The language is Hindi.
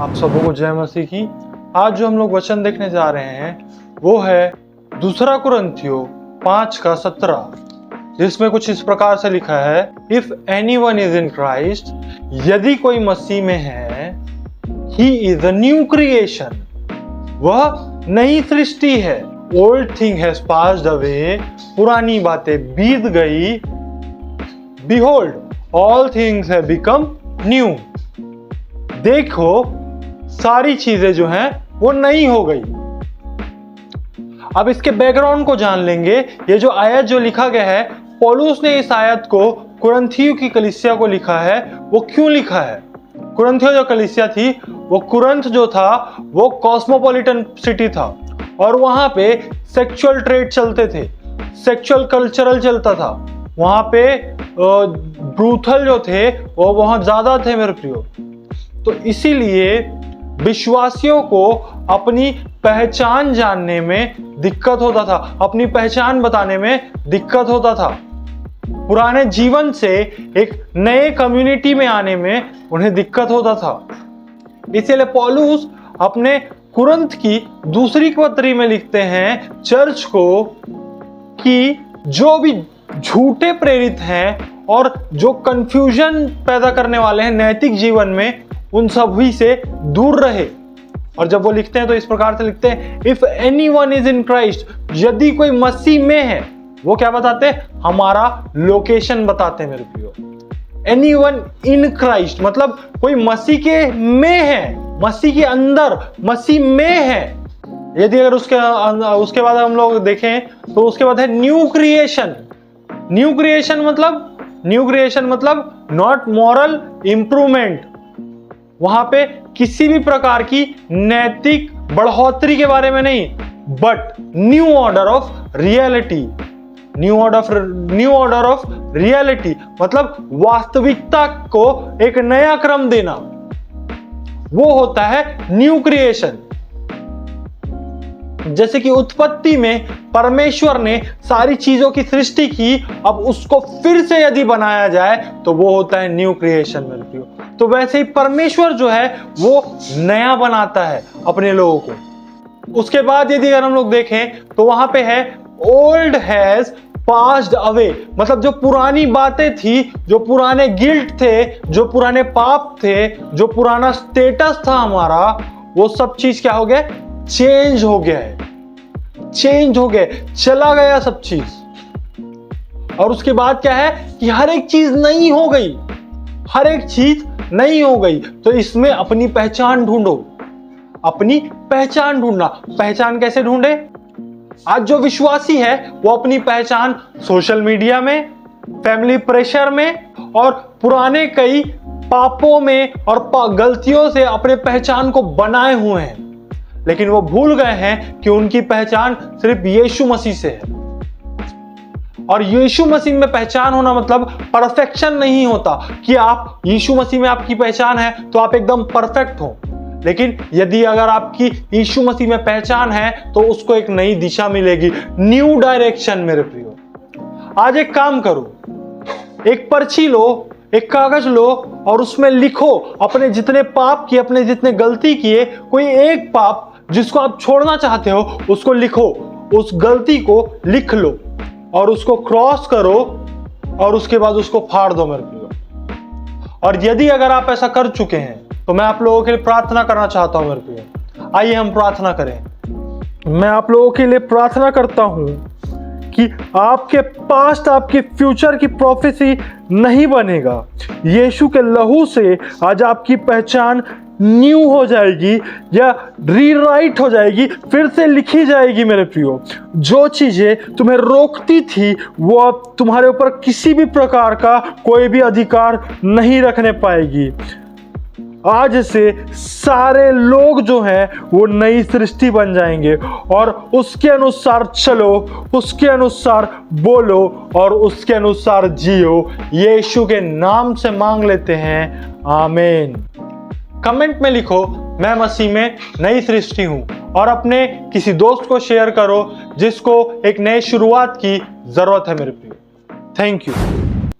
आप सबों को जय मसीह की। आज जो हम लोग वचन देखने जा रहे हैं वो है दूसरा कुरिन्थियों 5:17, जिसमें कुछ इस प्रकार से लिखा है, if anyone is in Christ, यदि कोई मसीह में है, he is a new creation, वह नई सृष्टि है। Old thing has passed away, पुरानी बातें बीत गई। Behold all things have become new, देखो सारी चीजें जो हैं वो नई हो गई। अब इसके बैकग्राउंड को जान लेंगे। ये जो आयत जो लिखा गया है, पौलुस ने इस आयत को कुरिन्थियों की कलीसिया को लिखा है। वो क्यों लिखा है? कुरिन्थियों जो कलीसिया थी, वो कुरिन्थ जो था वो कॉस्मोपॉलिटन सिटी था और वहां पे सेक्सुअल ट्रेड चलते थे, सेक्सुअल कल्चरल चलता था। वहां पे ब्रूथल जो थे वो बहुत ज्यादा थे मेरे प्रियो। तो इसीलिए विश्वासियों को अपनी पहचान जानने में दिक्कत होता था, अपनी पहचान बताने में दिक्कत होता था। पुराने जीवन से एक नए कम्युनिटी में आने में उन्हें दिक्कत होता था। इसीलिए पौलुस अपने कुरिन्थ की दूसरी पत्री में लिखते हैं चर्च को कि जो भी झूठे प्रेरित हैं और जो कंफ्यूजन पैदा करने वाले हैं नैतिक जीवन में, उन सभी से दूर रहे। और जब वो लिखते हैं तो इस प्रकार से लिखते हैं, if anyone is in Christ, यदि कोई मसीह में है। वो क्या बताते हैं? हमारा लोकेशन बताते हैं मेरे प्रियो। एनीवन इन क्राइस्ट मतलब कोई मसीह के में है, मसीह के अंदर, मसीह में है। यदि अगर उसके बाद हम लोग देखें तो उसके बाद है न्यू क्रिएशन। न्यू क्रिएशन मतलब नॉट मॉरल इंप्रूवमेंट। वहां पे किसी भी प्रकार की नैतिक बढ़ोतरी के बारे में नहीं, but new order of reality. New order of reality मतलब वास्तविकता को एक नया क्रम देना, वो होता है न्यू क्रिएशन। जैसे कि उत्पत्ति में परमेश्वर ने सारी चीजों की सृष्टि की, अब उसको फिर से यदि बनाया जाए तो वो होता है न्यू क्रिएशन मेरे प्रियो। तो वैसे ही परमेश्वर जो है वो नया बनाता है अपने लोगों को। उसके बाद यदि अगर हम लोग देखें तो वहां पे है ओल्ड हैज पास्ड अवे, मतलब जो पुरानी बातें थी, जो पुराने गिल्ट थे, जो पुराने पाप थे, जो पुराना स्टेटस था हमारा, वो सब चीज क्या हो गया? चेंज हो गया है, चेंज हो गया, चला गया सब चीज। और उसके बाद क्या है कि हर एक चीज नई हो गई, हर एक चीज नई हो गई। तो इसमें अपनी पहचान ढूंढो, अपनी पहचान ढूंढना। पहचान कैसे ढूंढे? आज जो विश्वासी है वो अपनी पहचान सोशल मीडिया में, फैमिली प्रेशर में और पुराने कई पापों में और गलतियों से अपने पहचान को बनाए हुए हैं। लेकिन वो भूल गए हैं कि उनकी पहचान सिर्फ यीशु मसीह से है। और यीशु मसीह में पहचान होना मतलब परफेक्शन नहीं होता कि आप यीशु मसीह में आपकी पहचान है तो आप एकदम परफेक्ट हो। लेकिन यदि अगर आपकी यीशु मसीह में पहचान है तो उसको एक नई दिशा मिलेगी, न्यू डायरेक्शन मेरे प्रियो। आज एक काम करो, एक पर्ची लो, एक कागज लो और उसमें लिखो अपने जितने पाप किए, अपने जितने गलती किए, कोई एक पाप जिसको आप छोड़ना चाहते हो उसको लिखो, उस गलती को लिख लो और उसको क्रॉस करो और उसके बाद उसको फाड़ दो मेरे प्रियो। और यदि अगर आप ऐसा कर चुके हैं तो मैं आप लोगों के लिए प्रार्थना करना चाहता हूं मेरे प्रियो। आइए हम प्रार्थना करें। मैं आप लोगों के लिए प्रार्थना करता हूं कि आपके पास्ट, आपके फ्यूचर की प्रोफेसी नहीं बनेगा। यीशु के लहू से आज आपकी पहचान न्यू हो जाएगी या रीराइट हो जाएगी, फिर से लिखी जाएगी मेरे प्रियो। जो चीजें तुम्हें रोकती थी वो अब तुम्हारे ऊपर किसी भी प्रकार का कोई भी अधिकार नहीं रखने पाएगी। आज से सारे लोग जो हैं वो नई सृष्टि बन जाएंगे और उसके अनुसार चलो, उसके अनुसार बोलो और उसके अनुसार जियो। यीशु के नाम से मांग लेते हैं, आमीन। कमेंट में लिखो, मैं मसीह में नई सृष्टि हूं, और अपने किसी दोस्त को शेयर करो जिसको एक नई शुरुआत की जरूरत है मेरे प्रिय। Thank you.